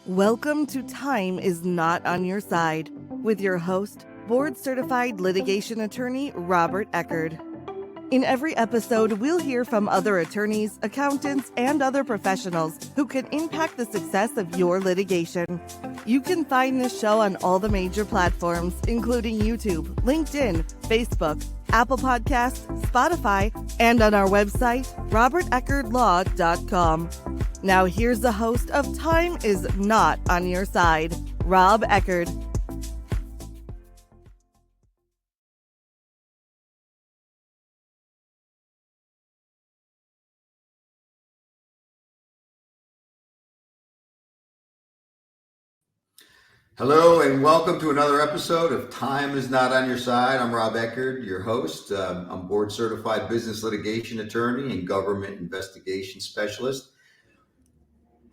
Welcome to Time is Not on Your Side with your host, board-certified litigation attorney Robert Eckard. In every episode, we'll hear from other attorneys, accountants, and other professionals who can impact the success of your litigation. You can find this show on all the major platforms, including YouTube, LinkedIn, Facebook, Apple Podcasts, Spotify, and on our website, roberteckardlaw.com. Now here's the host of Time is Not on Your Side, Rob Eckard. Hello and welcome to another episode of Time is Not on Your Side. I'm Rob Eckard, your host. I'm board certified business litigation attorney and government investigation specialist.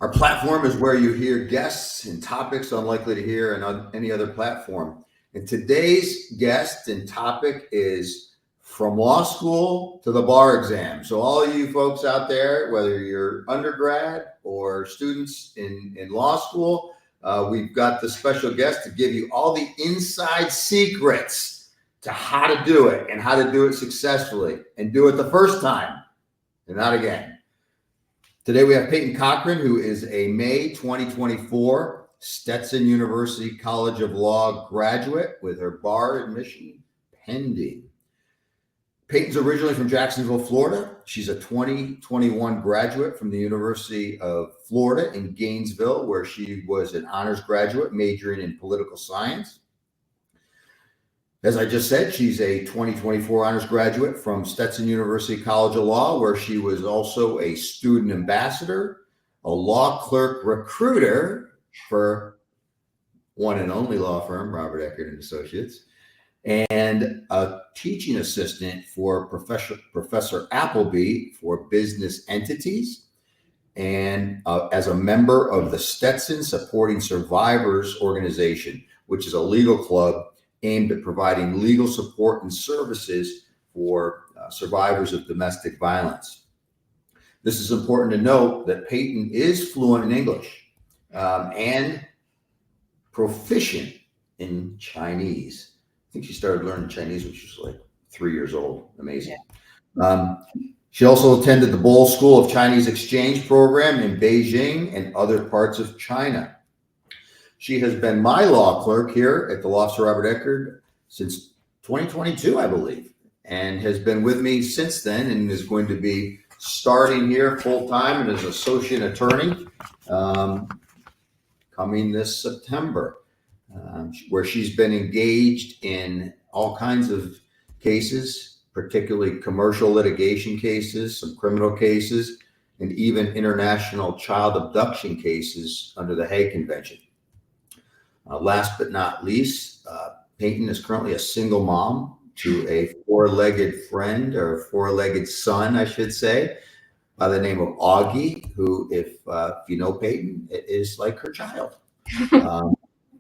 Our platform is where you hear guests and topics unlikely to hear on any other platform. And today's guest and topic is from law school to the bar exam. So all of you folks out there, whether you're undergrad or students in law school, we've got the special guest to give you all the inside secrets to how to do it and how to do it successfully and do it the first time and not again. Today we have Peyton Cochran, who is a May 2024 Stetson University College of Law graduate with her bar admission pending. Peyton's originally from Jacksonville, Florida. She's a 2021 graduate from the University of Florida in Gainesville, where she was an honors graduate majoring in political science. As I just said, she's a 2024 honors graduate from Stetson University College of Law, where she was also a student ambassador, a law clerk recruiter for one and only law firm, Robert Eckard and Associates, and a teaching assistant for Professor Appleby for business entities, and as a member of the Stetson Supporting Survivors organization, which is a legal club aimed at providing legal support and services for survivors of domestic violence. This is important to note that Peyton is fluent in English and proficient in Chinese. I think she started learning Chinese when she was like 3 years old. Amazing. Yeah. She also attended the Bowl School of Chinese Exchange program in Beijing and other parts of China. She has been my law clerk here at the law office of Robert Eckard since 2022, I believe, and has been with me since then and is going to be starting here full time as associate attorney coming this September. Where she's been engaged in all kinds of cases, particularly commercial litigation cases, some criminal cases, and even international child abduction cases under the Hague Convention. Last but not least, Peyton is currently a single mom to a four-legged friend, or four-legged son, I should say, by the name of Augie, who, if you know Peyton, is like her child.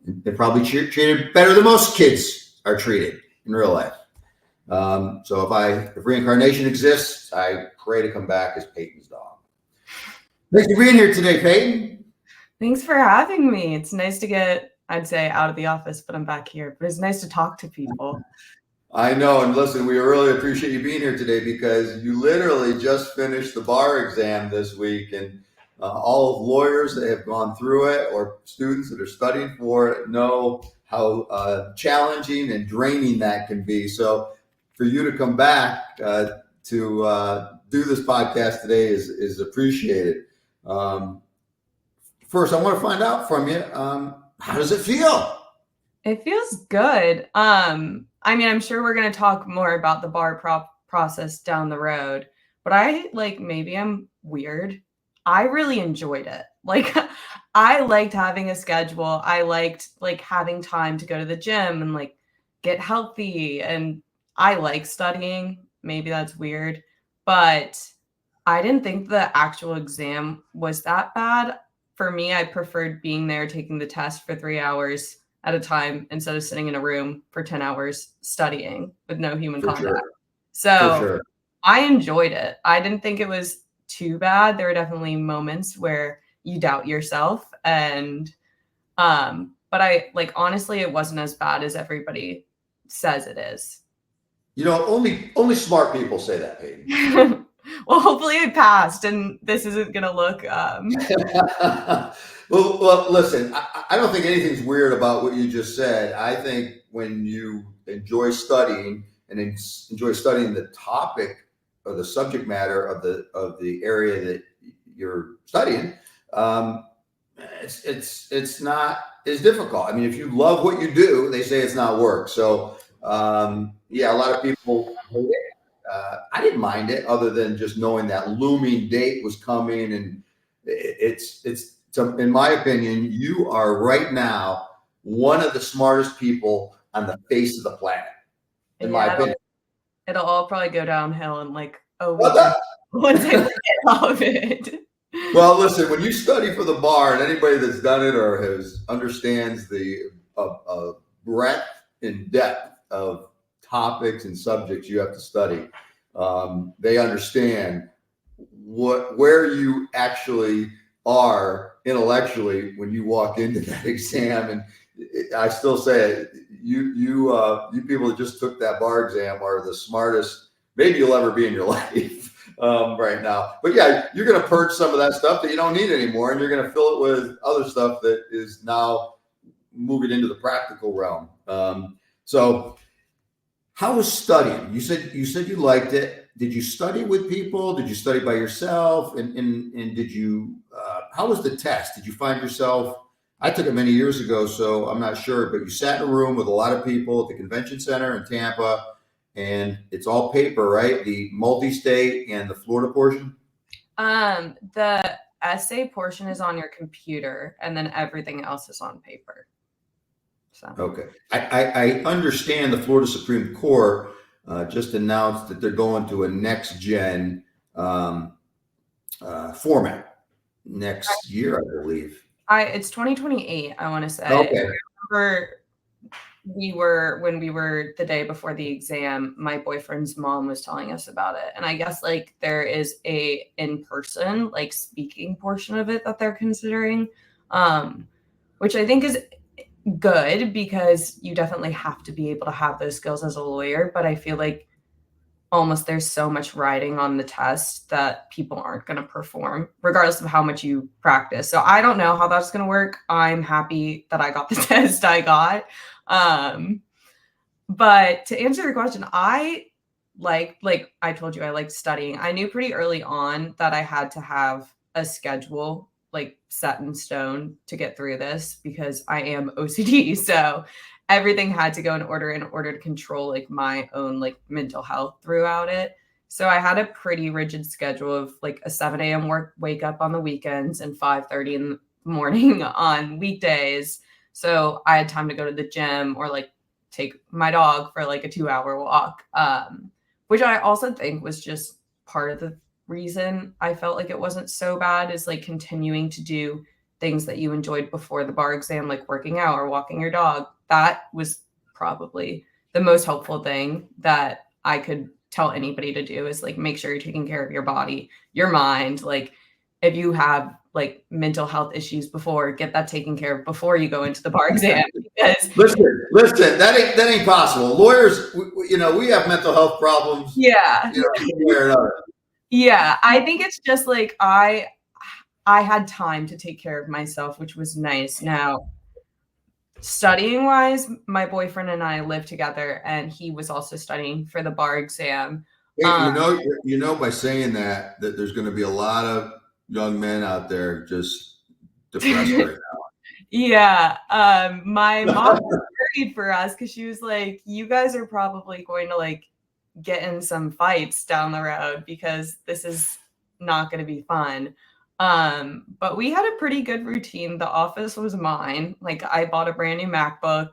They're probably treated better than most kids are treated in real life. So if reincarnation exists, I pray to come back as Peyton's dog. Thanks for being here today, Peyton. Thanks for having me. It's nice to get, I'd say, out of the office, but I'm back here. But it's nice to talk to people. I know. And listen, we really appreciate you being here today because you literally just finished the bar exam this week. And all of lawyers that have gone through it or students that are studying for it know how challenging and draining that can be. So for you to come back to do this podcast today is appreciated. First, I want to find out from you, how does it feel? It feels good. I mean, I'm sure we're going to talk more about the bar process down the road, but maybe I'm weird. I really enjoyed it. I liked having a schedule. I liked having time to go to the gym and get healthy. And I like studying. Maybe that's weird, but I didn't think the actual exam was that bad. For me, I preferred being there, taking the test for 3 hours at a time instead of sitting in a room for 10 hours studying with no human contact. Sure. So I enjoyed it. I didn't think it was too bad. There were definitely moments where you doubt yourself and But I like, honestly, it wasn't as bad as everybody says it is. Only smart people say that, Peyton. Well, hopefully I passed and this isn't going to look, well, listen, I don't think anything's weird about what you just said. I think when you enjoy studying and enjoy studying the topic or the subject matter of the area that you're studying, it's not as difficult. I mean, if you love what you do, they say it's not work. So, yeah, a lot of people hate it. I didn't mind it, other than just knowing that looming date was coming. And it's in my opinion, you are right now one of the smartest people on the face of the planet, in my opinion. It'll all probably go downhill in like a week once I get off of it. Well, listen, when you study for the bar, and anybody that's done it or understands the breadth and depth of topics and subjects you have to study, they understand where you actually are intellectually when you walk into that exam. And I still say it, you people that just took that bar exam are the smartest maybe you'll ever be in your life right now. But yeah, you're going to purge some of that stuff that you don't need anymore, and you're going to fill it with other stuff that is now moving into the practical realm. So how was studying? You said you liked it. Did you study with people? Did you study by yourself? And did you, how was the test? Did you find yourself, I took it many years ago, so I'm not sure, but you sat in a room with a lot of people at the convention center in Tampa, and it's all paper, right? The multi-state and the Florida portion? The essay portion is on your computer, and then everything else is on paper. So. Okay. I understand the Florida Supreme Court just announced that they're going to a next gen format next year, I believe. It's 2028, I want to say. Okay. I remember when we were the day before the exam, my boyfriend's mom was telling us about it. And I guess like there is a in-person like speaking portion of it that they're considering, which I think is good, because you definitely have to be able to have those skills as a lawyer. But I feel like almost there's so much riding on the test that people aren't going to perform regardless of how much you practice. So I don't know how that's going to work. I'm happy that I got the test I got. But to answer your question, I like I told you, I liked studying. I knew pretty early on that I had to have a schedule like set in stone to get through this, because I am OCD. So everything had to go in order to control like my own like mental health throughout it. So I had a pretty rigid schedule of like a 7 a.m. wake up on the weekends and 5:30 in the morning on weekdays. So I had time to go to the gym or like take my dog for like a 2-hour walk, which I also think was just part of the reason I felt like it wasn't so bad, is like continuing to do things that you enjoyed before the bar exam, like working out or walking your dog. That was probably the most helpful thing that I could tell anybody to do, is like make sure you're taking care of your body, your mind. Like if you have like mental health issues before, get that taken care of before you go into the bar exam. Because listen, that ain't possible. Lawyers, we have mental health problems. Yeah. Yeah, I think it's just like I had time to take care of myself, which was nice. Now, studying wise, my boyfriend and I live together, and he was also studying for the bar exam. Hey, by saying that there's going to be a lot of young men out there just depressed right now. Yeah, my mom was worried for us, because she was like, "You guys are probably going to like get in some fights down the road, because this is not going to be fun." But we had a pretty good routine. The office was mine. Like I bought a brand new MacBook.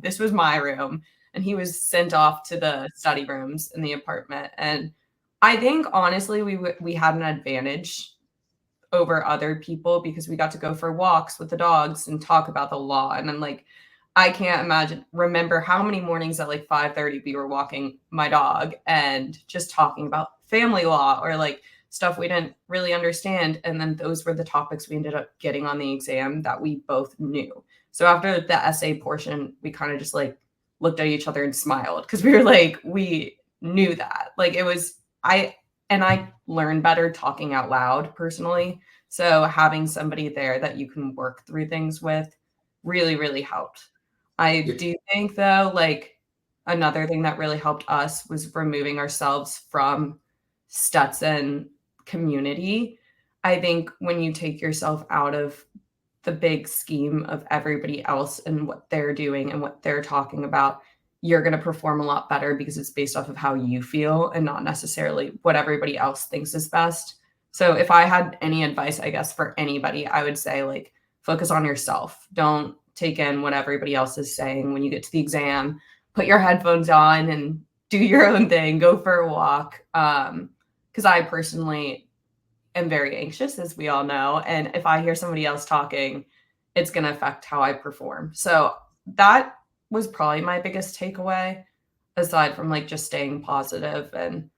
This was my room, and he was sent off to the study rooms in the apartment. And I think honestly, we had an advantage over other people, because we got to go for walks with the dogs and talk about the law. And I'm like, I can't remember how many mornings at like 5:30 we were walking my dog and just talking about family law or like stuff we didn't really understand. And then those were the topics we ended up getting on the exam that we both knew. So after the essay portion, we kind of just like looked at each other and smiled because we were like, we knew that. Like it was, I learn better talking out loud personally. So having somebody there that you can work through things with really, really helped. I do think though, like another thing that really helped us was removing ourselves from Stetson community. I think when you take yourself out of the big scheme of everybody else and what they're doing and what they're talking about, you're going to perform a lot better because it's based off of how you feel and not necessarily what everybody else thinks is best. So if I had any advice, I guess, for anybody, I would say like focus on yourself. Don't take in what everybody else is saying when you get to the exam. Put your headphones on and do your own thing. Go for a walk. Because I personally am very anxious, as we all know. And if I hear somebody else talking, it's going to affect how I perform. So that was probably my biggest takeaway, aside from like just staying positive. And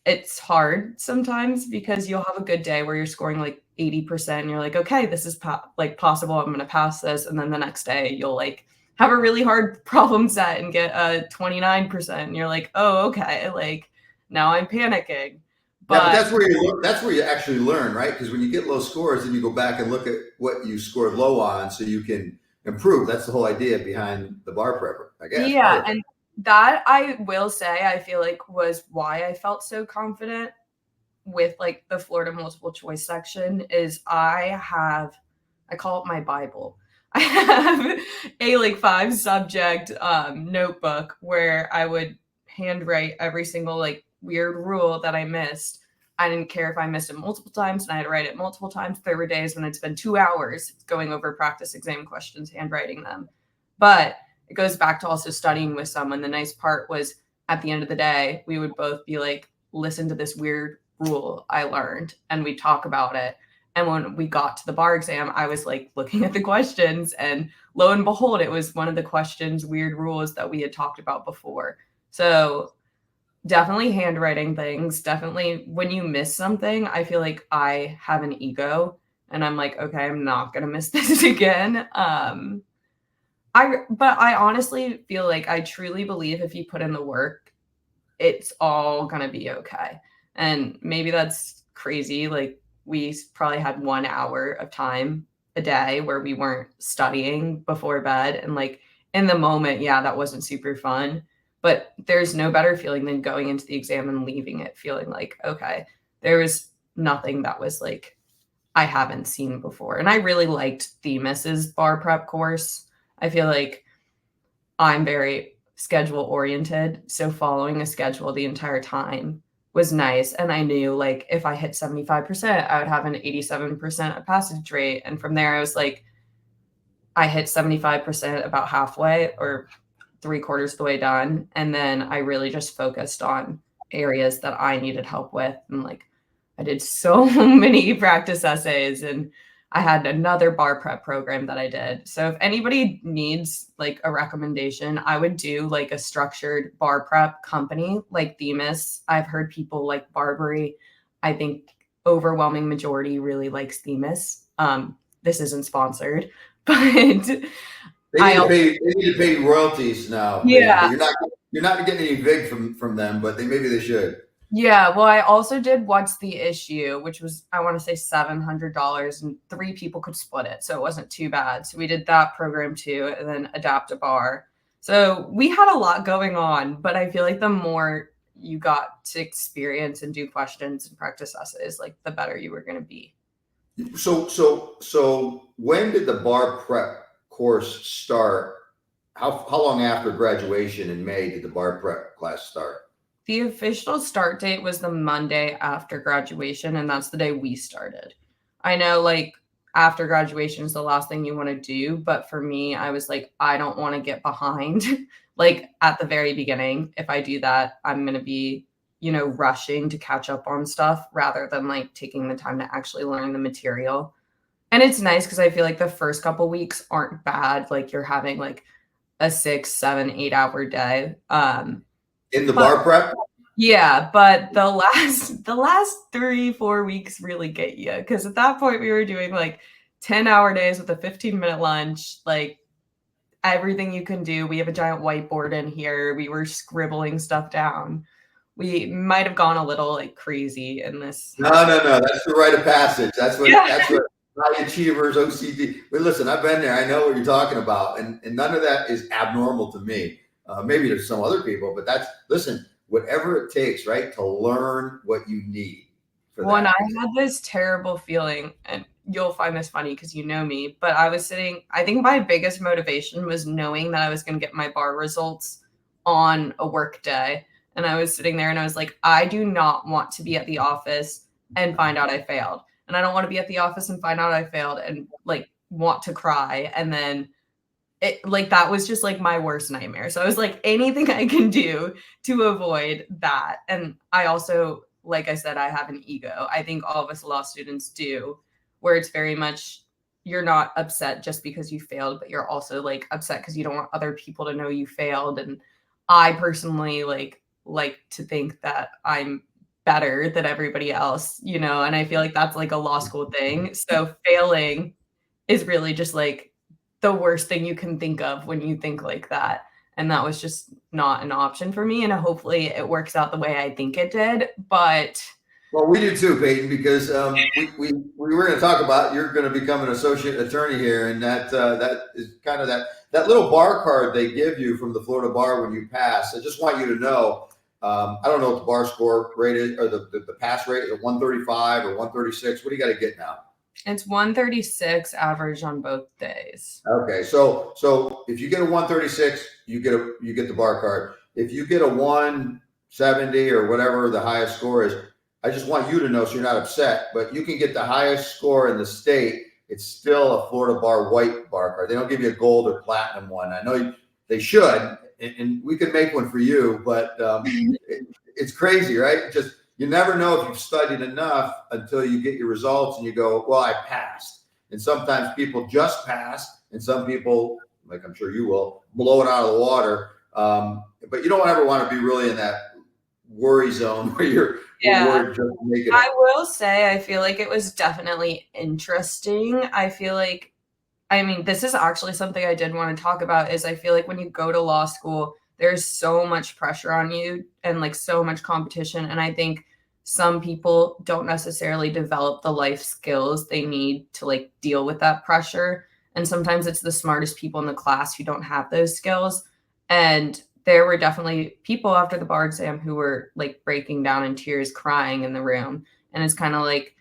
it's hard sometimes because you'll have a good day where you're scoring like 80% and you're like, okay, this is possible. I'm going to pass this. And then the next day you'll like have a really hard problem set and get a 29%. And you're like, oh, okay. Like now I'm panicking. But that's where you actually learn, right? Because when you get low scores, then you go back and look at what you scored low on so you can improve. That's the whole idea behind the bar prepper, I guess. Yeah. And that I will say, I feel like was why I felt so confident with like the Florida multiple choice section is I call it my Bible. I have a like 5 subject notebook where I would handwrite every single like weird rule that I missed. I didn't care if I missed it multiple times and I had to write it multiple times. There were days when I'd spend 2 hours going over practice exam questions, handwriting them. But it goes back to also studying with someone. The nice part was at the end of the day, we would both be like, listen to this weird rule I learned and we talk about it. And when we got to the bar exam, I was like looking at the questions and lo and behold, it was one of the questions, weird rules that we had talked about before. So definitely handwriting things. Definitely when you miss something, I feel like I have an ego and I'm like, okay, I'm not going to miss this again. But I honestly feel like I truly believe if you put in the work, it's all going to be okay. And maybe that's crazy. Like we probably had 1 hour of time a day where we weren't studying before bed. And like in the moment, yeah, that wasn't super fun. But there's no better feeling than going into the exam and leaving it feeling like, okay, there was nothing that was like I haven't seen before. And I really liked Themis's bar prep course. I feel like I'm very schedule oriented. So following a schedule the entire time was nice. And I knew like if I hit 75%, I would have an 87% passage rate. And from there, I was like, I hit 75% about halfway or 3/4 of the way done. And then I really just focused on areas that I needed help with. And like, I did so many practice essays and I had another bar prep program that I did. So if anybody needs like a recommendation, I would do like a structured bar prep company like Themis. I've heard people like Barbary. I think overwhelming majority really likes Themis. This isn't sponsored, but They need to pay royalties now. Yeah. You're not getting any vig from them, but maybe they should. Yeah, well, I also did What's the Issue, which was, I want to say $700 and 3 people could split it. So it wasn't too bad. So we did that program too, and then Adaptibar. So we had a lot going on, but I feel like the more you got to experience and do questions and practice essays, like the better you were going to be. So when did the bar prep course start? How long after graduation in May did the bar prep class start? The official start date was the Monday after graduation, and that's the day we started. I know like after graduation is the last thing you want to do, but for me, I was like, I don't want to get behind like at the very beginning. If I do that, I'm going to be, rushing to catch up on stuff rather than like taking the time to actually learn the material. And it's nice because I feel like the first couple weeks aren't bad. Like you're having like a 6, 7, 8 hour day. In the bar prep? Yeah, but the last 3-4 weeks really get you, because at that point we were doing like 10-hour days with a 15-minute lunch, like everything you can do. We have a giant whiteboard in here. We were scribbling stuff down. We might have gone a little like crazy in this. No. That's the rite of passage. That's what. Yeah. That's what. High achievers, OCD. But listen, I've been there. I know what you're talking about, and none of that is abnormal to me. Maybe there's some other people, but listen. Whatever it takes, right, to learn what you need. When I had this terrible feeling, and you'll find this funny because you know me, but I was sitting. I think my biggest motivation was knowing that I was going to get my bar results on a work day. And I was sitting there and I was like, I do not want to be at the office and find out I failed. And I don't want to be at the office and find out I failed and like want to cry. And then that was just like my worst nightmare. So I was like, anything I can do to avoid that. And I also, like I said, I have an ego. I think all of us law students do, where it's very much, you're not upset just because you failed, but you're also like upset because you don't want other people to know you failed. And I personally like to think that I'm better than everybody else, and I feel like that's like a law school thing. So failing is really just like the worst thing you can think of when you think like that. And that was just not an option for me. And hopefully it works out the way I think it did. But well, we do too, Peyton, because we were going to talk about you're going to become an associate attorney here, and that is kind of that little bar card they give you from the Florida bar when you pass. I just want you to know, I don't know what the bar score rate is, or the pass rate is, 135 or 136. What do you got to get now? It's 136 average on both days. Okay, so if you get a 136, you get the bar card. If you get a 170 or whatever the highest score is, I just want you to know so you're not upset, but you can get the highest score in the state. It's still a Florida bar white bar card. They don't give you a gold or platinum one. I know they should, and we could make one for you, but it's crazy, right? Just you never know if you've studied enough until you get your results and you go, well, I passed. And sometimes people just pass, and some people, like I'm sure you will, blow it out of the water. But you don't ever want to be really in that worry zone where you're worried just to make it. I will say, I feel like it was definitely interesting. I feel like, this is actually something I did want to talk about, is I feel like when you go to law school, there's so much pressure on you and like so much competition. And I think some people don't necessarily develop the life skills they need to like deal with that pressure. And sometimes it's the smartest people in the class who don't have those skills. And there were definitely people after the bar exam who were like breaking down in tears, crying in the room. And it's kind of like,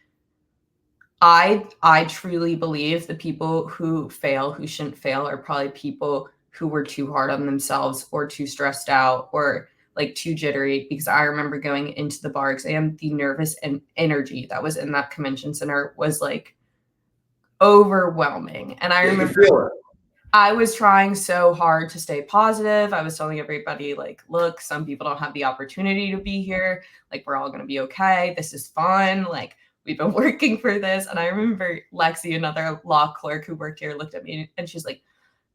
I truly believe the people who fail, who shouldn't fail, are probably people who were too hard on themselves or too stressed out or like too jittery. Because I remember going into the bar exam, the nervous and energy that was in that convention center was like overwhelming. And I remember I was trying so hard to stay positive. I was telling everybody, like, look, some people don't have the opportunity to be here. Like, we're all going to be okay. This is fun. Like, we've been working for this. And I remember Lexi, another law clerk who worked here, looked at me and she's like,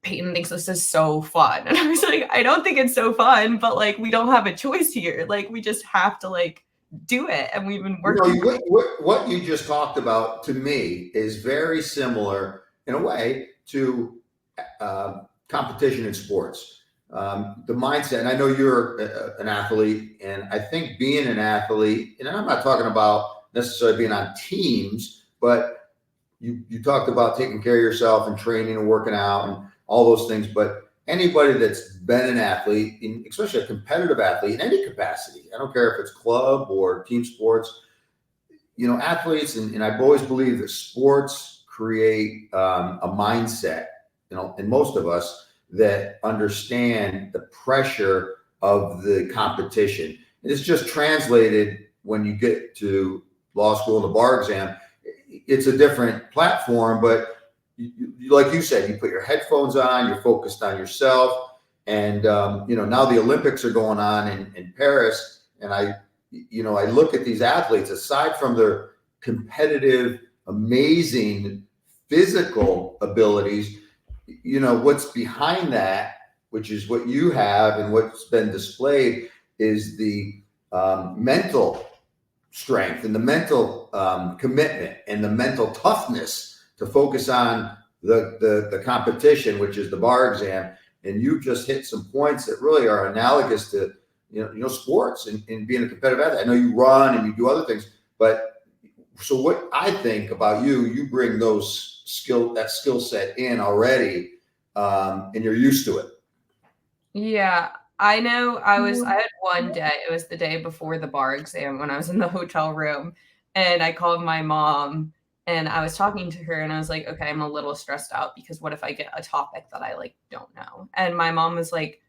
Peyton thinks this is so fun. And I was like, I don't think it's so fun, but like, we don't have a choice here. Like, we just have to like do it. And we've been working. What you just talked about to me is very similar in a way to competition in sports. The mindset, and I know you're an athlete, and I think being an athlete, and I'm not talking about necessarily being on teams, but you talked about taking care of yourself and training and working out and all those things. But anybody that's been an athlete, especially a competitive athlete in any capacity, I don't care if it's club or team sports, athletes, and I've always believed that sports create a mindset, in most of us, that understand the pressure of the competition. And it's just translated when you get to law school and the bar exam. It's a different platform, but like you said, you put your headphones on, you're focused on yourself. And, now the Olympics are going on in Paris. And I look at these athletes, aside from their competitive, amazing physical abilities, what's behind that, which is what you have and what's been displayed, is the mental strength and the mental commitment and the mental toughness to focus on the competition, which is the bar exam. And you just hit some points that really are analogous to sports and being a competitive athlete. I know you run and you do other things, but so what I think about you bring that skill set in already, and you're used to it. Yeah, I know. I had one day, it was the day before the bar exam when I was in the hotel room, and I called my mom and I was talking to her and I was like, okay, I'm a little stressed out because what if I get a topic that I like don't know? And my mom was like,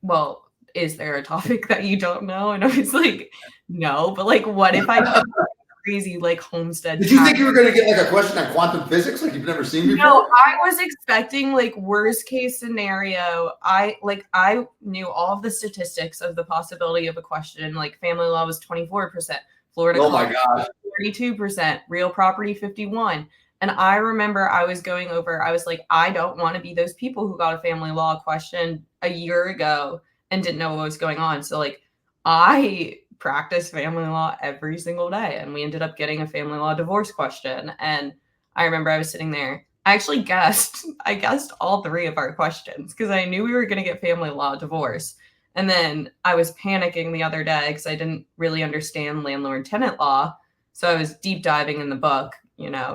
well, is there a topic that you don't know? And I was like, no, but like, what if I get crazy like homestead? Did you think you were going to get like a question on quantum physics like you've never seen before? No, I was expecting like worst case scenario. I knew all of the statistics of the possibility of a question. Like family law was 24%, Florida my gosh, 32%, real property 51%. And I remember I was like, I don't want to be those people who got a family law question a year ago and didn't know what was going on. So like I practice family law every single day. And we ended up getting a family law divorce question. And I remember I was sitting there. I guessed all three of our questions because I knew we were going to get family law divorce. And then I was panicking the other day because I didn't really understand landlord-tenant law. So I was deep diving in the book,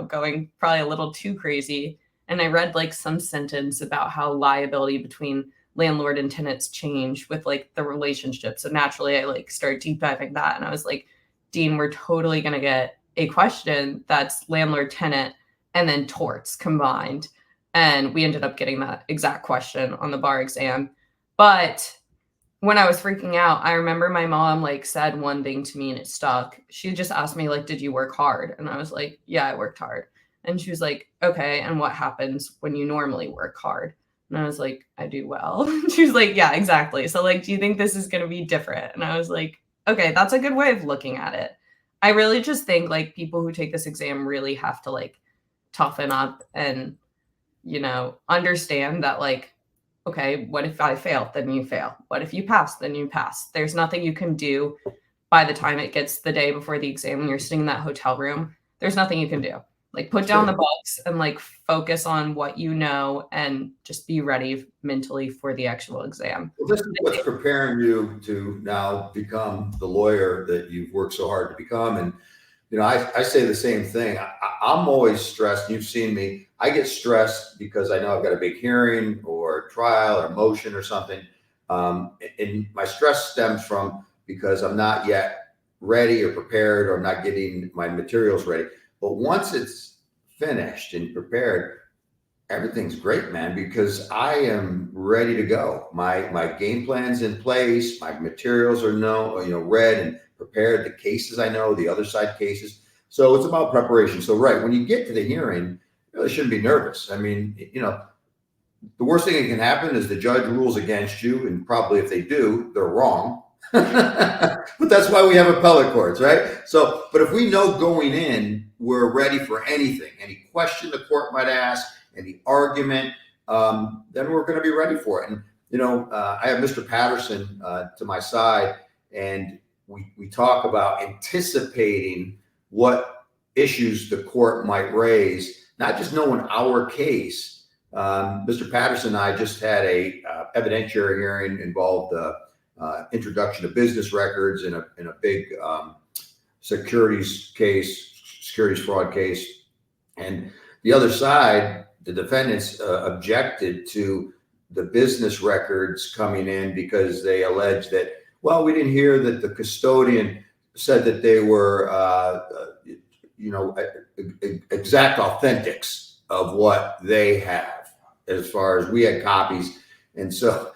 going probably a little too crazy. And I read like some sentence about how liability between landlord and tenants change with like the relationship. So naturally I like started deep diving that. And I was like, Dean, we're totally going to get a question that's landlord tenant and then torts combined. And we ended up getting that exact question on the bar exam. But when I was freaking out, I remember my mom like said one thing to me and it stuck. She just asked me like, did you work hard? And I was like, yeah, I worked hard. And she was like, okay. And what happens when you normally work hard? And I was like, I do well. She was like, yeah, exactly. So like, do you think this is going to be different? And I was like, okay, that's a good way of looking at it. I really just think like people who take this exam really have to like toughen up and, understand that like, okay, what if I fail? Then you fail. What if you pass? Then you pass. There's nothing you can do by the time it gets the day before the exam when you're sitting in that hotel room. There's nothing you can do. Like put down the books and like focus on what you know and just be ready mentally for the actual exam. Well, this is what's preparing you to now become the lawyer that you've worked so hard to become. And, I say the same thing. I'm always stressed. You've seen me. I get stressed because I know I've got a big hearing or trial or motion or something. And my stress stems from because I'm not yet ready or prepared or not getting my materials ready. But once it's finished and prepared, everything's great, man, because I am ready to go. My game plan's in place. My materials are read and prepared. The cases I know, the other side cases. So it's about preparation. So right, when you get to the hearing, you really shouldn't be nervous. I mean, the worst thing that can happen is the judge rules against you, and probably if they do, they're wrong. But that's why we have appellate courts, right? So, but if we know going in, we're ready for anything, any question the court might ask, any argument, then we're going to be ready for it. And, I have Mr. Patterson to my side, and we talk about anticipating what issues the court might raise, not just knowing our case. Mr. Patterson and I just had a evidentiary hearing involved introduction of business records in a big securities fraud case. And the other side, the defendants objected to the business records coming in because they alleged that, well, we didn't hear that the custodian said that they were, exact authentics of what they have as far as we had copies. And so,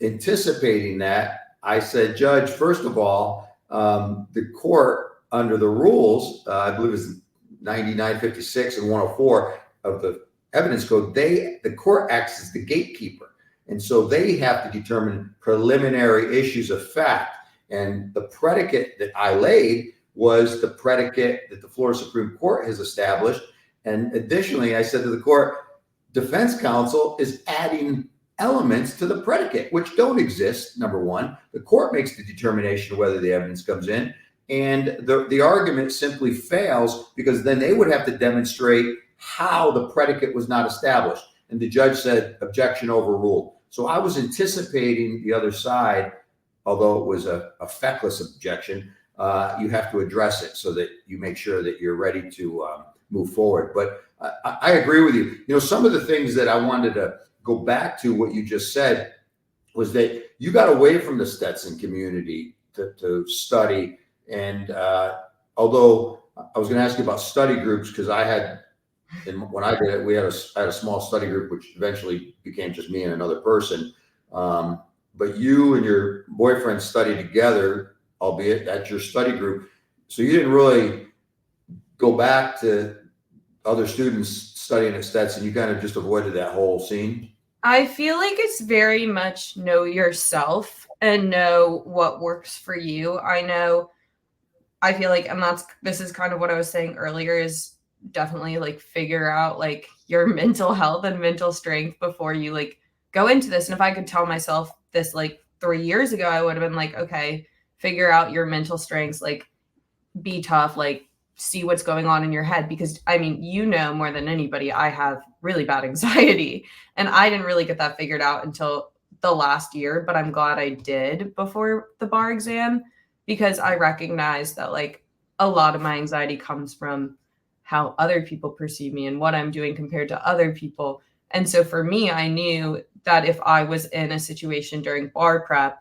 anticipating that, I said, Judge, first of all, the court under the rules, I believe it's 9956 and 104 of the evidence code, the court acts as the gatekeeper. And so they have to determine preliminary issues of fact. And the predicate that I laid was the predicate that the Florida Supreme Court has established. And additionally, I said to the court, defense counsel is adding elements to the predicate, which don't exist. Number one, the court makes the determination of whether the evidence comes in, and the argument simply fails because then they would have to demonstrate how the predicate was not established. And the judge said, objection overruled. So I was anticipating the other side, although it was a feckless objection, you have to address it so that you make sure that you're ready to move forward. But I agree with you. You know, some of the things that I wanted to go back to what you just said was that you got away from the Stetson community to study. And although I was going to ask you about study groups, because I had, and when I did it, I had a small study group, which eventually became just me and another person. But you and your boyfriend studied together, albeit that's your study group. So you didn't really go back to other students studying at Stetson. You kind of just avoided that whole scene. I feel like it's very much know yourself and know what works for you. I feel like, and this is kind of what I was saying earlier, is definitely like figure out like your mental health and mental strength before you like go into this. And if I could tell myself this like 3 years ago, I would have been like, okay, figure out your mental strengths, like be tough, like see what's going on in your head. Because I mean, you know, more than anybody, I have really bad anxiety, and I didn't really get that figured out until the last year, but I'm glad I did before the bar exam, because I recognized that like a lot of my anxiety comes from how other people perceive me and what I'm doing compared to other people. And so for me, I knew that if I was in a situation during bar prep,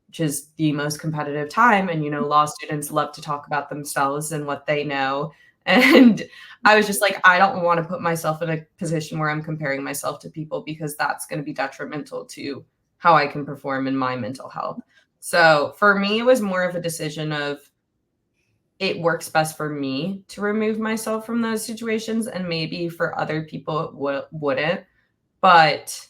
which is the most competitive time, and, you know, law students love to talk about themselves and what they know. And I was just like, I don't want to put myself in a position where I'm comparing myself to people, because that's going to be detrimental to how I can perform in my mental health. So for me, it was more of a decision of, it works best for me to remove myself from those situations, and maybe for other people it wouldn't. But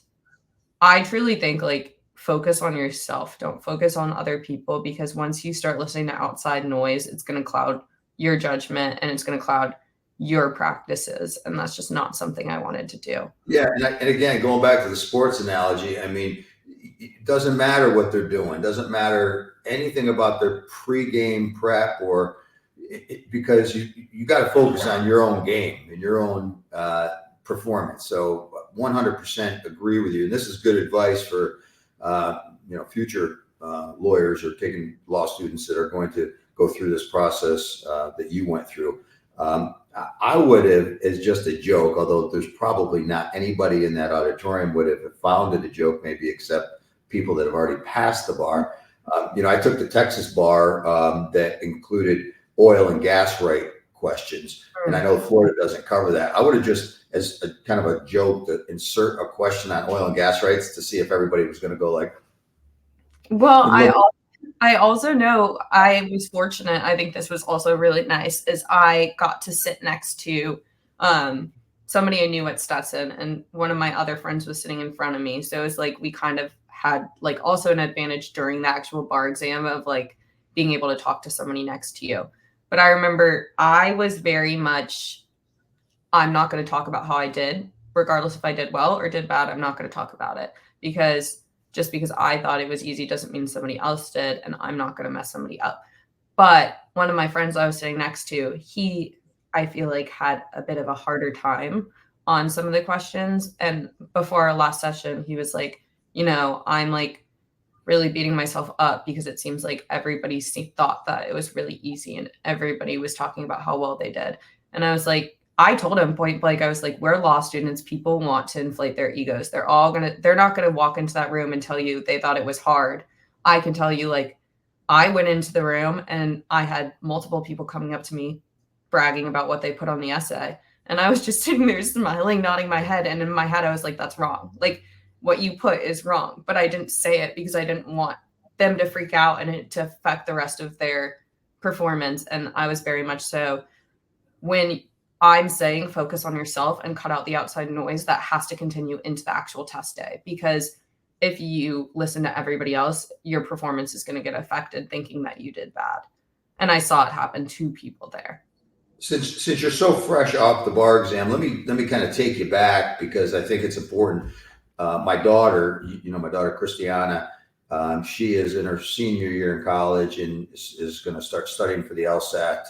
I truly think like focus on yourself. Don't focus on other people, because once you start listening to outside noise, it's going to cloud your judgment and it's going to cloud your practices. And that's just not something I wanted to do. Yeah. And again, going back to the sports analogy, I mean, it doesn't matter what they're doing. It doesn't matter anything about their pregame prep, or because you got to focus on your own game and your own performance. So 100% agree with you. And this is good advice for future lawyers or taking law students that are going to go through this process that you went through. I would have, as just a joke, although there's probably not anybody in that auditorium would have found it a joke, maybe except people that have already passed the bar. I took the Texas bar that included oil and gas rate questions. And I know Florida doesn't cover that. I would have just, as a kind of a joke, to insert a question on oil and gas rates to see if everybody was going to go like. Well, I also know I was fortunate. I think this was also really nice, is I got to sit next to somebody I knew at Stetson, and one of my other friends was sitting in front of me. So it was like we kind of had like also an advantage during the actual bar exam of like being able to talk to somebody next to you. But I remember I was very much, I'm not going to talk about how I did, regardless if I did well or did bad. I'm not going to talk about it, because just because I thought it was easy doesn't mean somebody else did, and I'm not going to mess somebody up. But one of my friends I was sitting next to, I feel like had a bit of a harder time on some of the questions. And before our last session, he was like, I'm like really beating myself up because it seems like everybody thought that it was really easy and everybody was talking about how well they did. And I was like, I told him point blank, I was like, we're law students. People want to inflate their egos. They're not going to walk into that room and tell you they thought it was hard. I can tell you, like, I went into the room and I had multiple people coming up to me bragging about what they put on the essay. And I was just sitting there smiling, nodding my head. And in my head, I was like, that's wrong. Like, what you put is wrong. But I didn't say it because I didn't want them to freak out and it to affect the rest of their performance. And I was very much so, when I'm saying focus on yourself and cut out the outside noise, that has to continue into the actual test day. Because if you listen to everybody else, your performance is going to get affected thinking that you did bad. And I saw it happen to people there. Since you're so fresh off the bar exam, let me kind of take you back, because I think it's important. my daughter, my daughter Christiana, she is in her senior year in college and is going to start studying for the LSAT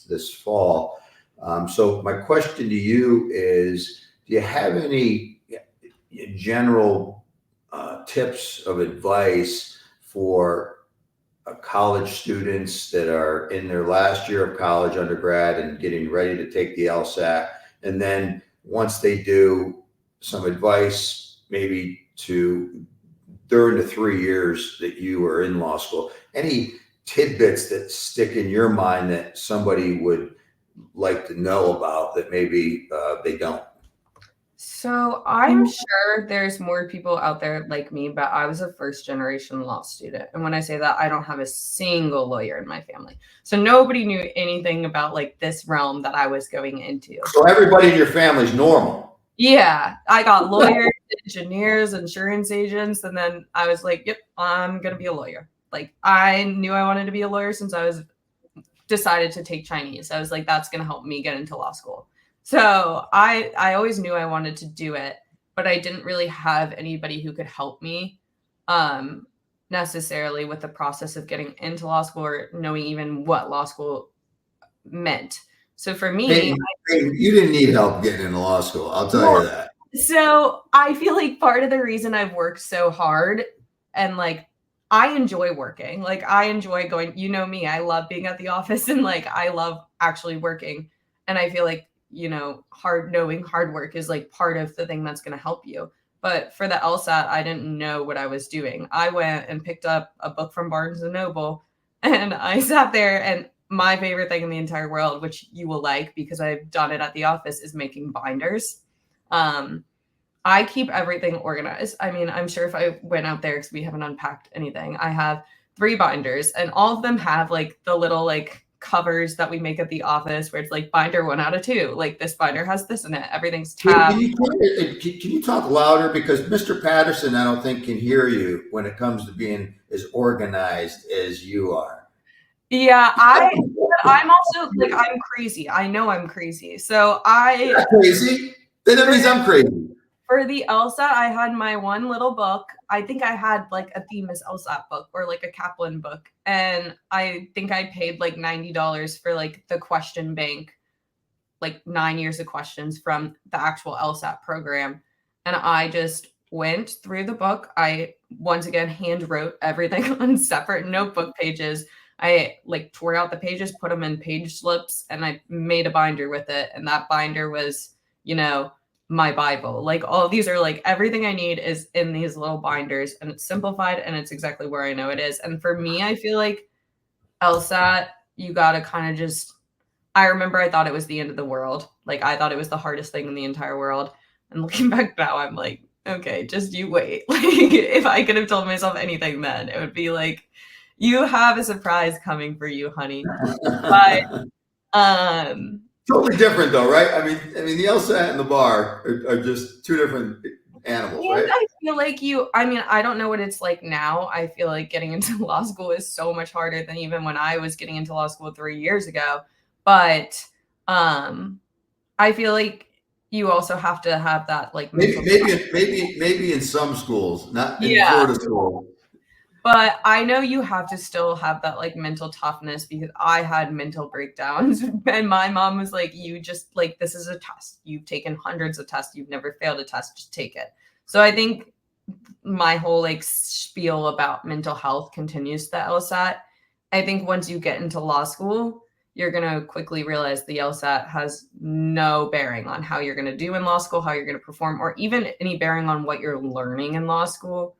this fall. So my question to you is, do you have any general tips of advice for college students that are in their last year of college, undergrad, and getting ready to take the LSAT? And then once they do, some advice maybe during the 3 years that you were in law school. Any tidbits that stick in your mind that somebody would like to know about that maybe they don't? So I'm sure there's more people out there like me, but I was a first generation law student. And when I say that, I don't have a single lawyer in my family. So nobody knew anything about like this realm that I was going into. So everybody in your family's normal. Yeah, I got lawyers, engineers, insurance agents, and then I was like, yep, I'm going to be a lawyer. Like I knew I wanted to be a lawyer since I was decided to take Chinese. I was like, that's going to help me get into law school. So I always knew I wanted to do it, but I didn't really have anybody who could help me necessarily with the process of getting into law school or knowing even what law school meant. So for me, Hey, you didn't need help getting into law school. I'll tell you that. So I feel like part of the reason I've worked so hard and like I enjoy working, like I enjoy going, you know me, I love being at the office and like I love actually working. And I feel like, hard work is like part of the thing that's going to help you. But for the LSAT, I didn't know what I was doing. I went and picked up a book from Barnes and Noble and I sat there, and my favorite thing in the entire world, which you will like because I've done it at the office, is making binders. I keep everything organized. I mean, I'm sure if I went out there, because we haven't unpacked anything, I have 3 binders and all of them have like the little like covers that we make at the office where it's like binder 1 out of 2. Like this binder has this in it. Everything's tabbed. Can you talk louder? Because Mr. Patterson, I don't think can hear you when it comes to being as organized as you are. Yeah, I'm also like, I'm crazy. I know I'm crazy. So You're not crazy? Then that means I'm crazy. For the LSAT, I had my one little book. I think I had like a Themis LSAT book or like a Kaplan book. And I think I paid like $90 for like the question bank, like 9 years of questions from the actual LSAT program. And I just went through the book. I once again hand wrote everything on separate notebook pages. I like tore out the pages, put them in page slips, and I made a binder with it. And that binder was, my Bible. Like all these are like everything I need is in these little binders, and it's simplified and it's exactly where I know it is. And for me, I feel like LSAT, you got to kind of I remember I thought it was the end of the world. Like I thought it was the hardest thing in the entire world. And looking back now, I'm like, okay, just you wait. Like if I could have told myself anything then, it would be like, you have a surprise coming for you, honey. But totally different though, right? I mean, the LSAT and the bar are just 2 different animals, right? I feel like I don't know what it's like now. I feel like getting into law school is so much harder than even when I was getting into law school 3 years ago. But I feel like you also have to have that like maybe in some schools, not in Florida schools. But I know you have to still have that like mental toughness, because I had mental breakdowns and my mom was like, you just like, this is a test. You've taken hundreds of tests. You've never failed a test. Just take it. So I think my whole like spiel about mental health continues the LSAT. I think once you get into law school, you're going to quickly realize the LSAT has no bearing on how you're going to do in law school, how you're going to perform, or even any bearing on what you're learning in law school.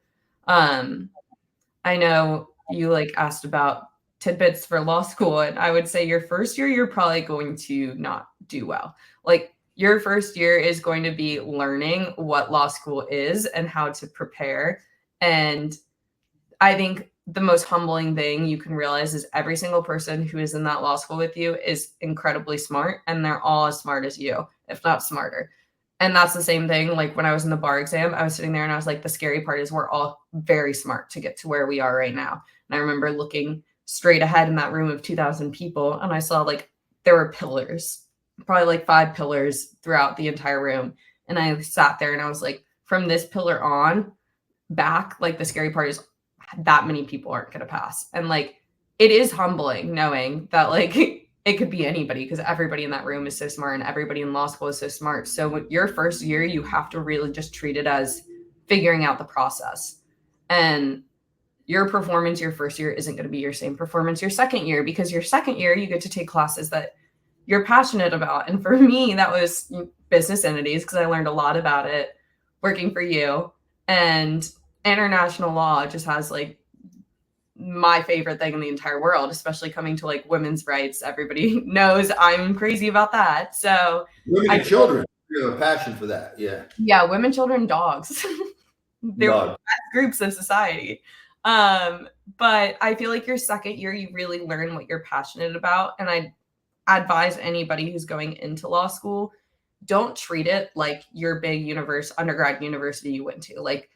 I know you like asked about tidbits for law school, and I would say your first year, you're probably going to not do well. Like your first year is going to be learning what law school is and how to prepare. And I think the most humbling thing you can realize is every single person who is in that law school with you is incredibly smart, and they're all as smart as you, if not smarter. And that's the same thing. Like when I was in the bar exam, I was sitting there and I was like, the scary part is we're all very smart to get to where we are right now. And I remember looking straight ahead in that room of 2,000 people, and I saw like there were pillars, probably like 5 pillars throughout the entire room. And I sat there and I was like, from this pillar on back, like the scary part is that many people aren't going to pass. And like, it is humbling knowing that like it could be anybody, because everybody in that room is so smart and everybody in law school is so smart. So your first year, you have to really just treat it as figuring out the process. And your performance your first year isn't going to be your same performance your second year, because your second year, you get to take classes that you're passionate about. And for me, that was business entities, because I learned a lot about it working for you. And international law just has like my favorite thing in the entire world, especially coming to like women's rights. Everybody knows I'm crazy about that. So women and children, you have a passion for that. Yeah, women, children, dogs. They're groups of society. But I feel like your second year, you really learn what you're passionate about. And I advise anybody who's going into law school, don't treat it like your big undergrad university you went to. Like,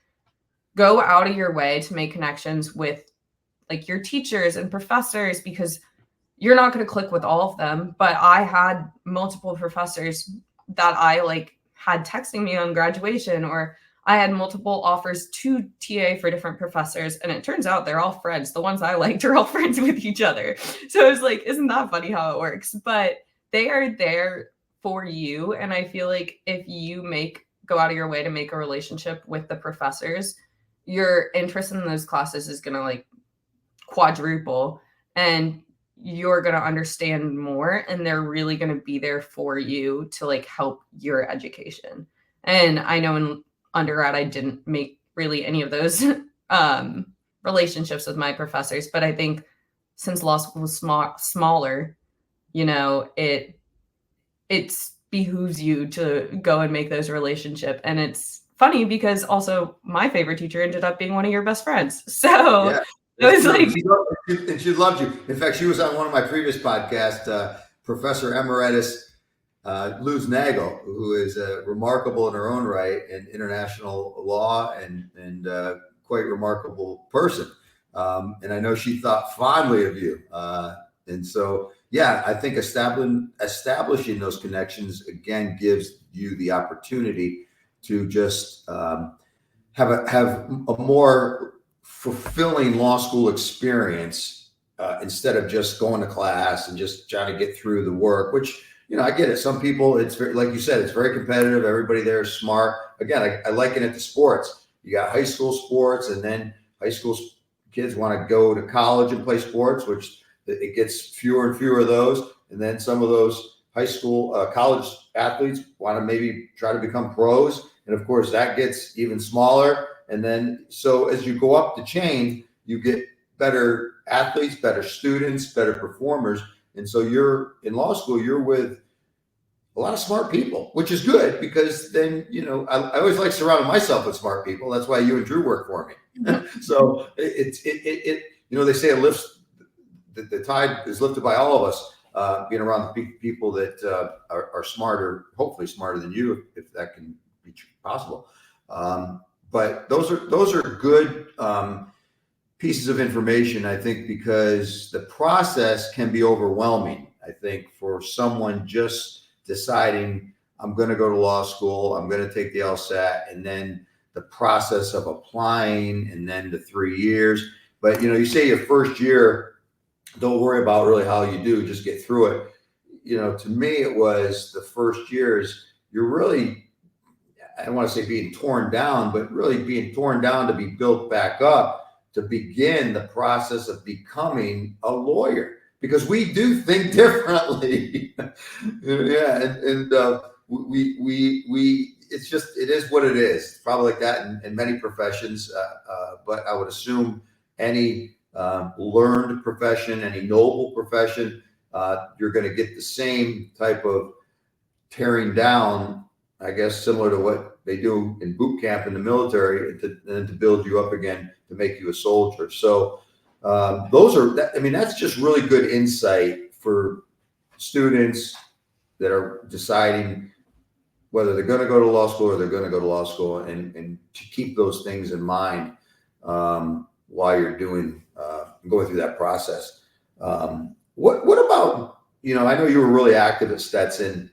go out of your way to make connections with like your teachers and professors, because you're not going to click with all of them. But I had multiple professors that I like had texting me on graduation, or I had multiple offers to TA for different professors. And it turns out they're all friends. The ones I liked are all friends with each other. So it's like, isn't that funny how it works? But they are there for you. And I feel like if you go out of your way to make a relationship with the professors, your interest in those classes is going to like quadruple, and you're going to understand more, and they're really going to be there for you to like help your education. And I know in undergrad, I didn't make really any of those relationships with my professors, but I think since law school was smaller, you know, it behooves you to go and make those relationships. And it's funny because also my favorite teacher ended up being one of your best friends. So yeah. It was like, and she loved you. In fact, she was on one of my previous podcasts, Professor Emeritus Luz Nagel, who is remarkable in her own right in international law and quite remarkable person. And I know she thought fondly of you. And so, yeah, I think establishing those connections, again, gives you the opportunity to just have a more fulfilling law school experience instead of just going to class and just trying to get through the work, which, you know, I get it. Some people, it's very, like you said, it's very competitive. Everybody there is smart. Again, I liken it to sports. You got high school sports, and then high school kids want to go to college and play sports, which it gets fewer and fewer of those. And then some of those college athletes want to maybe try to become pros. And of course, that gets even smaller. And then, so as you go up the chain, you get better athletes, better students, better performers. And so you're in law school, you're with a lot of smart people, which is good, because then, you know, I always like surrounding myself with smart people. That's why you and Drew work for me. So it you know, they say the tide is lifted by all of us, being around the people that are smarter, hopefully smarter than you, if that can be possible. But those are good pieces of information, I think, because the process can be overwhelming. I think for someone just deciding, I'm going to go to law school, I'm going to take the LSAT, and then the process of applying, and then the 3 years. But, you know, you say your first year, don't worry about really how you do, just get through it. You know, to me, it was the first years, you're really, I don't want to say being torn down, but really being torn down to be built back up, to begin the process of becoming a lawyer, because we do think differently. Yeah. And we, it's just, it is what it is. It's probably like that in many professions. But I would assume any learned profession, any noble profession, you're going to get the same type of tearing down, I guess, similar to what they do in boot camp in the military, and to build you up again, to make you a soldier. So that's just really good insight for students that are deciding whether they're going to go to law school or they're going to go to law school, and to keep those things in mind while you're going through that process. What about, you know, I know you were really active at Stetson.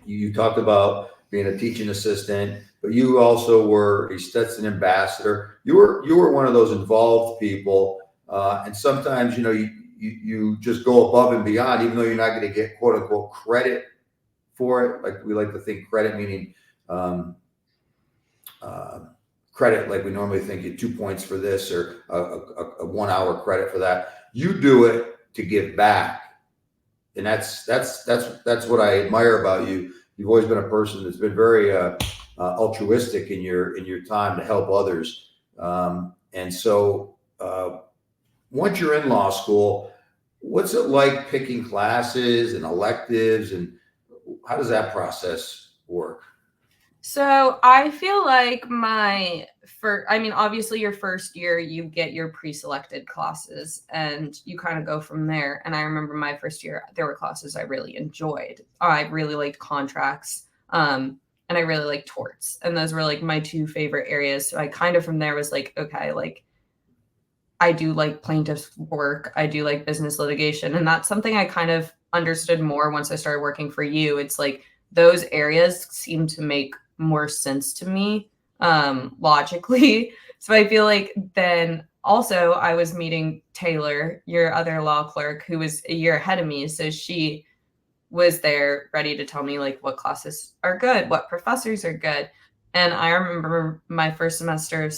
You talked about being a teaching assistant, but you also were a Stetson ambassador. You were one of those involved people, and sometimes you just go above and beyond, even though you're not going to get quote unquote credit for it. Like we like to think credit meaning credit, like we normally think you 2 points for this or a 1 hour credit for that. You do it to give back, and that's what I admire about you. You've always been a person that's been very altruistic in your time to help others, and so once you're in law school, what's it like picking classes and electives, and how does that process work? So I feel like obviously your first year, you get your pre-selected classes and you kind of go from there. And I remember my first year, there were classes I really enjoyed. I really liked contracts, and I really liked torts. And those were like my two favorite areas. So I kind of from there was like, okay, like I do like plaintiff's work. I do like business litigation. And that's something I kind of understood more once I started working for you. It's like those areas seem to make more sense to me logically. So I feel like then also I was meeting Taylor, your other law clerk, who was a year ahead of me. So she was there ready to tell me like what classes are good, what professors are good. And I remember my first semester,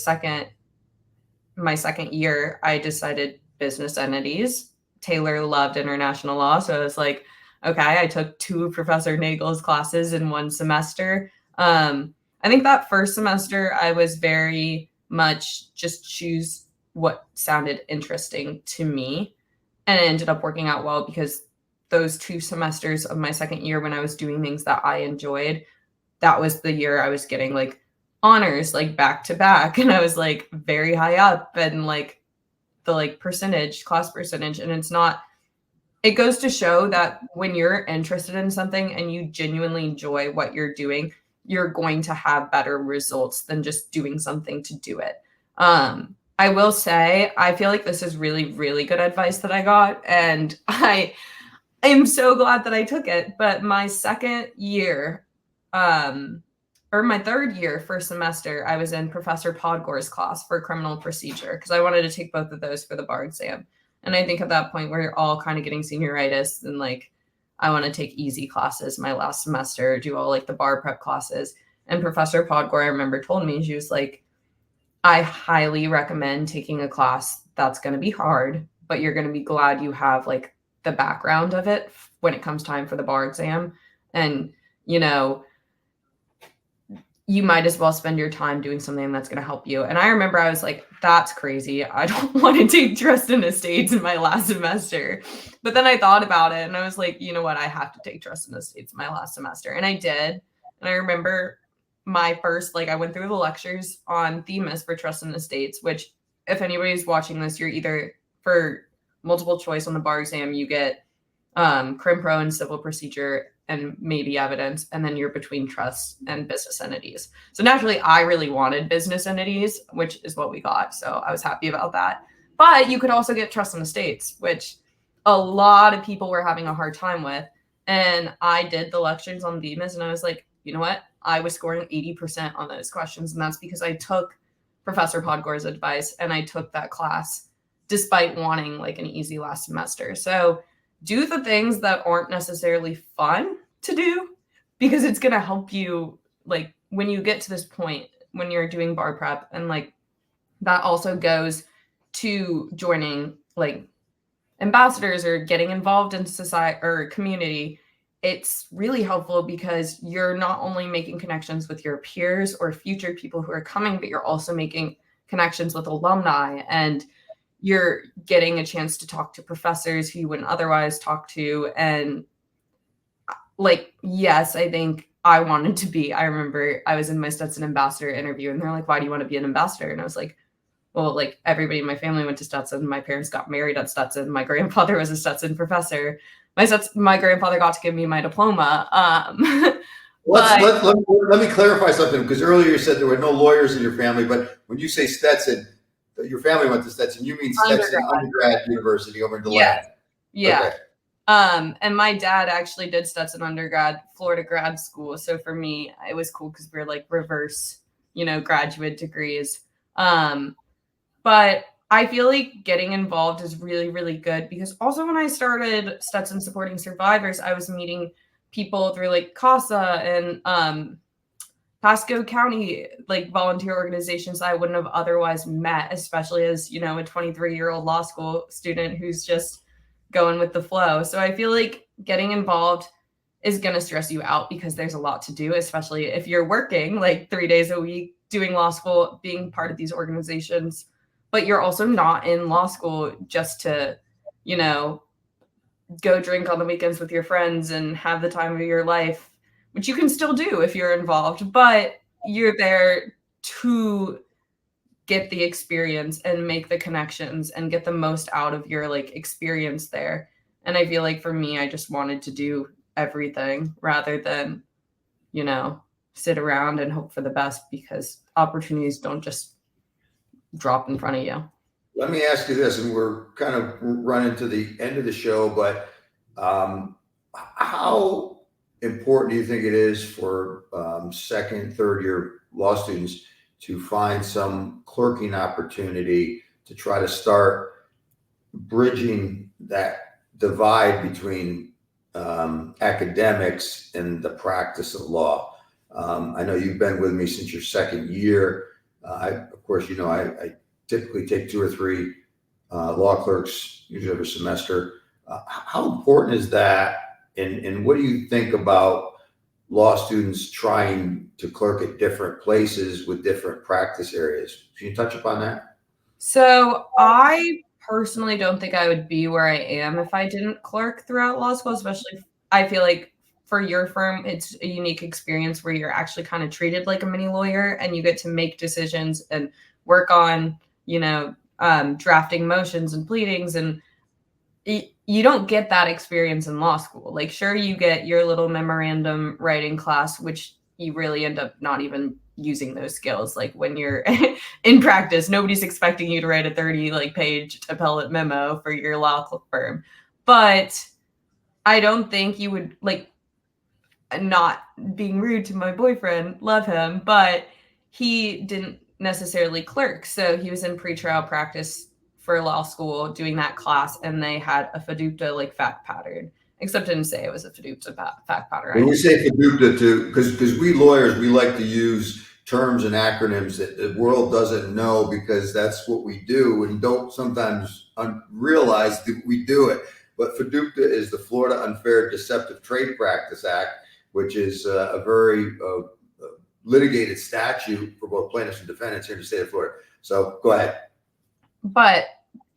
my second year, I decided business entities. Taylor loved international law. So I was like, okay, I took 2 of Professor Nagel's classes in one semester. I think that first semester I was very much just choose what sounded interesting to me. And it ended up working out well because those 2 semesters of my second year when I was doing things that I enjoyed, that was the year I was getting like honors like back to back. And I was like very high up and like the like class percentage. And it goes to show that when you're interested in something and you genuinely enjoy what you're doing, you're going to have better results than just doing something to do it. I will say, I feel like this is really, really good advice that I got. And I am so glad that I took it. But my second year, or my third year, first semester, I was in Professor Podgore's class for criminal procedure because I wanted to take both of those for the bar exam. And I think at that point we're all kind of getting senioritis and like, I want to take easy classes my last semester, do all like the bar prep classes. And Professor Podgore, I remember, told me, she was like, I highly recommend taking a class that's going to be hard, but you're going to be glad you have like the background of it when it comes time for the bar exam. And, you might as well spend your time doing something that's going to help you. And I remember I was like, that's crazy. I don't want to take trust in estates in my last semester. But then I thought about it and I was like, you know what? I have to take trust in estates in my last semester. And I did. And I remember my first, I went through the lectures on Themis for trust in estates, which if anybody's watching this, you're either for multiple choice on the bar exam, you get crim pro and civil procedure and maybe evidence, and then you're between trusts and business entities. So naturally, I really wanted business entities, which is what we got. So I was happy about that. But you could also get trust in estates, which a lot of people were having a hard time with. And I did the lectures on Themis, and I was like, you know what? I was scoring 80% on those questions. And that's because I took Professor Podgore's advice and I took that class despite wanting like an easy last semester. So do the things that aren't necessarily fun to do, because it's going to help you like when you get to this point when you're doing bar prep. And like that also goes to joining like ambassadors or getting involved in society or community. It's really helpful because you're not only making connections with your peers or future people who are coming, but you're also making connections with alumni, and you're getting a chance to talk to professors who you wouldn't otherwise talk to. And like, yes, I think I remember I was in my Stetson ambassador interview and they're like, why do you want to be an ambassador? And I was like, well, like everybody in my family went to Stetson. My parents got married at Stetson. My grandfather was a Stetson professor. My grandfather got to give me my diploma. Let me clarify something, because earlier you said there were no lawyers in your family, but when you say Stetson, your family went to Stetson, you mean Stetson Undergrad University over in DeLand? Yeah. Okay. And my dad actually did Stetson undergrad, Florida grad school. So for me, it was cool because we're like reverse, graduate degrees. But I feel like getting involved is really, really good because also when I started Stetson Supporting Survivors, I was meeting people through like CASA and Pasco County, like volunteer organizations I wouldn't have otherwise met, especially as, a 23-year-old law school student who's just going with the flow. So I feel like getting involved is going to stress you out because there's a lot to do, especially if you're working like 3 days a week, doing law school, being part of these organizations, but you're also not in law school just to, go drink on the weekends with your friends and have the time of your life, which you can still do if you're involved, but you're there to get the experience and make the connections and get the most out of your like experience there. And I feel like for me, I just wanted to do everything rather than, sit around and hope for the best because opportunities don't just drop in front of you. Let me ask you this, and we're kind of running to the end of the show, but how important do you think it is for second, third year law students to find some clerking opportunity to try to start bridging that divide between academics and the practice of law? I know you've been with me since your second year. Of course, I typically take 2 or 3 law clerks usually every semester. How important is that? And what do you think about law students trying to clerk at different places with different practice areas? Can you touch upon that? So I personally don't think I would be where I am if I didn't clerk throughout law school, especially I feel like for your firm, it's a unique experience where you're actually kind of treated like a mini lawyer and you get to make decisions and work on, drafting motions and pleadings. And you don't get that experience in law school. Like, sure, you get your little memorandum writing class, which you really end up not even using those skills. Like when you're in practice, nobody's expecting you to write a 30-page appellate memo for your law firm. But I don't think you would, like, not being rude to my boyfriend, love him, but he didn't necessarily clerk. So he was in pretrial practice for law school doing that class, and they had a FDUPTA like fact pattern, except it didn't say it was a FDUPTA fact pattern. When you say FDUPTA too, because we lawyers, we like to use terms and acronyms that the world doesn't know because that's what we do and don't sometimes realize that we do it. But FDUPTA is the Florida Unfair Deceptive Trade Practice Act, which is a very litigated statute for both plaintiffs and defendants here in the state of Florida. So go ahead. But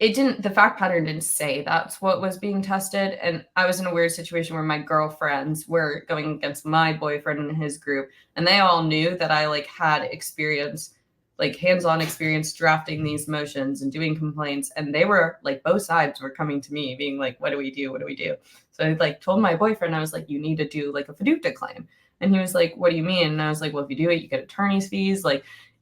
the fact pattern didn't say that's what was being tested. And I was in a weird situation where my girlfriends were going against my boyfriend and his group, and they all knew that I had experience, like hands-on experience drafting these motions and doing complaints. And they were both sides were coming to me being like, what do we do? What do we do? So I told my boyfriend, I was like, you need to do a FDUPTA claim. And he was like, what do you mean? And I was like, well, if you do it, you get attorney's fees.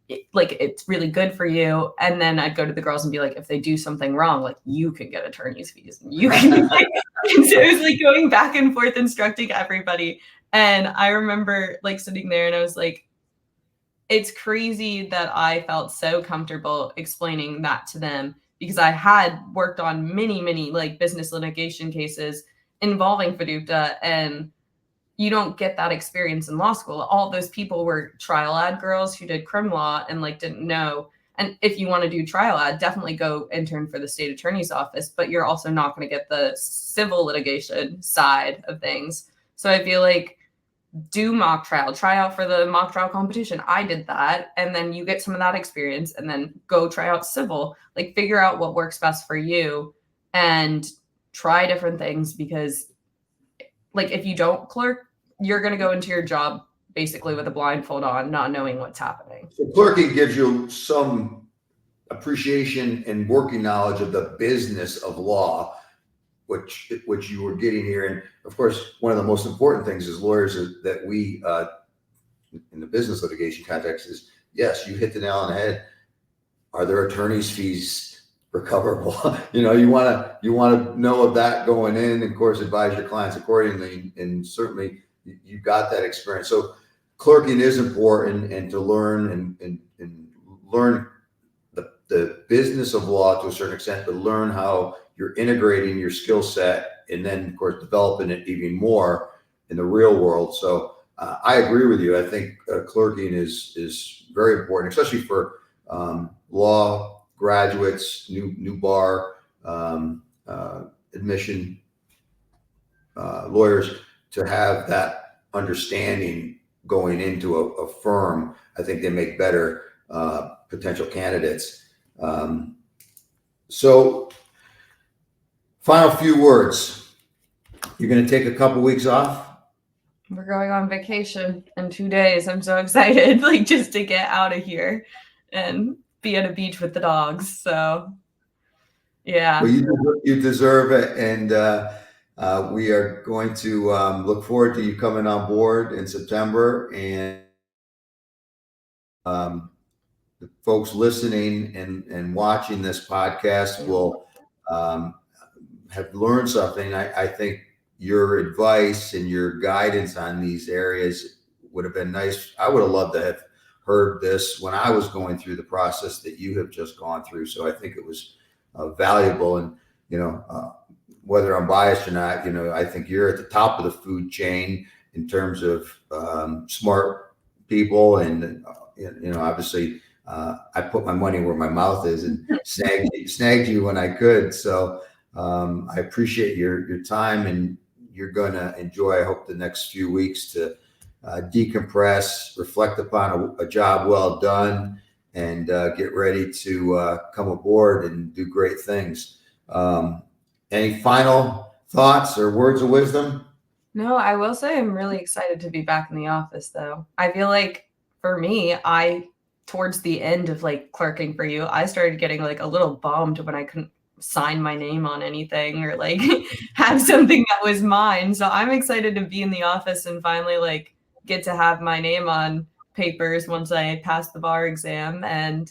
It's really good for you. And then I'd go to the girls and be like, if they do something wrong, you can get attorney's fees. And you can and so it was going back and forth instructing everybody. And I remember sitting there and I was like, it's crazy that I felt so comfortable explaining that to them because I had worked on many business litigation cases involving FDUPTA, and you don't get that experience in law school. All those people were trial ad girls who did crim law and didn't know. And if you want to do trial ad, definitely go intern for the state attorney's office, but you're also not going to get the civil litigation side of things. So I feel do mock trial, try out for the mock trial competition. I did that. And then you get some of that experience and then go try out civil, figure out what works best for you and try different things because if you don't clerk, you're going to go into your job basically with a blindfold on, not knowing what's happening. So clerking gives you some appreciation and working knowledge of the business of law, which you were getting here. And of course, one of the most important things as lawyers that we, in the business litigation context is, yes, you hit the nail on the head. Are there attorney's fees recoverable. You want to know of that going in, and of course, advise your clients accordingly. And certainly, you've got that experience. So, clerking is important, and to learn and learn the business of law to a certain extent, but learn how you're integrating your skill set, and then, of course, developing it even more in the real world. So, I agree with you. I think clerking is very important, especially for law graduates, new bar admission lawyers, to have that understanding going into a firm. I think they make better potential candidates. So, final few words. You're going to take a couple weeks off? We're going on vacation in 2 days. I'm so excited, just to get out of here and be at a beach with the dogs. So, yeah. Well, you deserve it, and we are going to look forward to you coming on board in September. And the folks listening and watching this podcast will have learned something. I think your advice and your guidance on these areas would have been nice. I would have loved to have heard this when I was going through the process that you have just gone through. So I think it was valuable. And, whether I'm biased or not, I think you're at the top of the food chain in terms of smart people. And, obviously I put my money where my mouth is and snagged you when I could. So I appreciate your time, and you're going to enjoy, I hope, the next few weeks to decompress, reflect upon a job well done, and get ready to come aboard and do great things. Any final thoughts or words of wisdom? No, I will say I'm really excited to be back in the office, though. I feel like for me, towards the end of clerking for you, I started getting a little bummed when I couldn't sign my name on anything or have something that was mine. So I'm excited to be in the office and finally get to have my name on papers once I pass the bar exam. And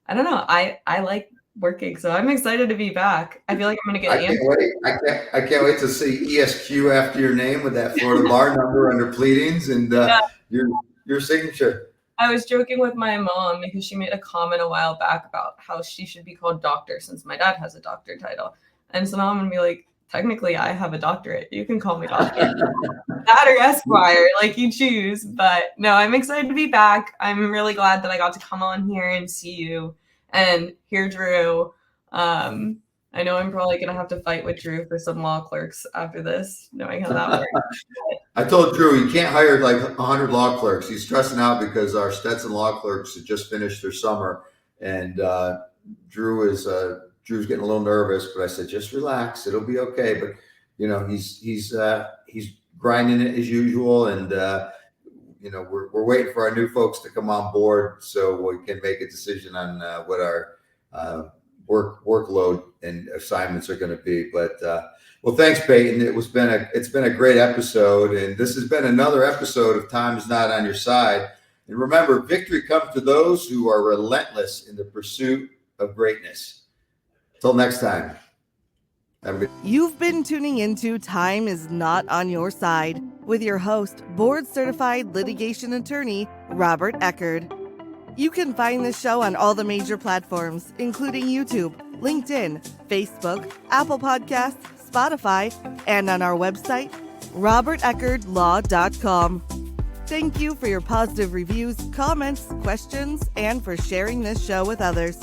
I don't know, I like working, so I'm excited to be back. I feel like I'm gonna get I can't wait to see ESQ after your name with that Florida bar number under pleadings and your signature. I was joking with my mom because she made a comment a while back about how she should be called doctor since my dad has a doctor title. And so now I'm gonna be like, technically I have a doctorate. You can call me doctor. That or Esquire, you choose. But no, I'm excited to be back. I'm really glad that I got to come on here and see you and hear Drew. I know I'm probably going to have to fight with Drew for some law clerks after this, knowing how that works. I told Drew he can't hire 100 law clerks. He's stressing out because our Stetson law clerks had just finished their summer, and Drew's getting a little nervous. But I said, just relax, it'll be okay. But he's grinding it as usual, and we're waiting for our new folks to come on board so we can make a decision on what our workload and assignments are going to be. But well, thanks, Peyton. It's been a great episode, and this has been another episode of Time Is Not on Your Side. And remember, victory comes to those who are relentless in the pursuit of greatness. Till next time. You've been tuning into Time Is Not on Your Side with your host, board-certified litigation attorney, Robert Eckard. You can find this show on all the major platforms, including YouTube, LinkedIn, Facebook, Apple Podcasts, Spotify, and on our website, roberteckardlaw.com. Thank you for your positive reviews, comments, questions, and for sharing this show with others.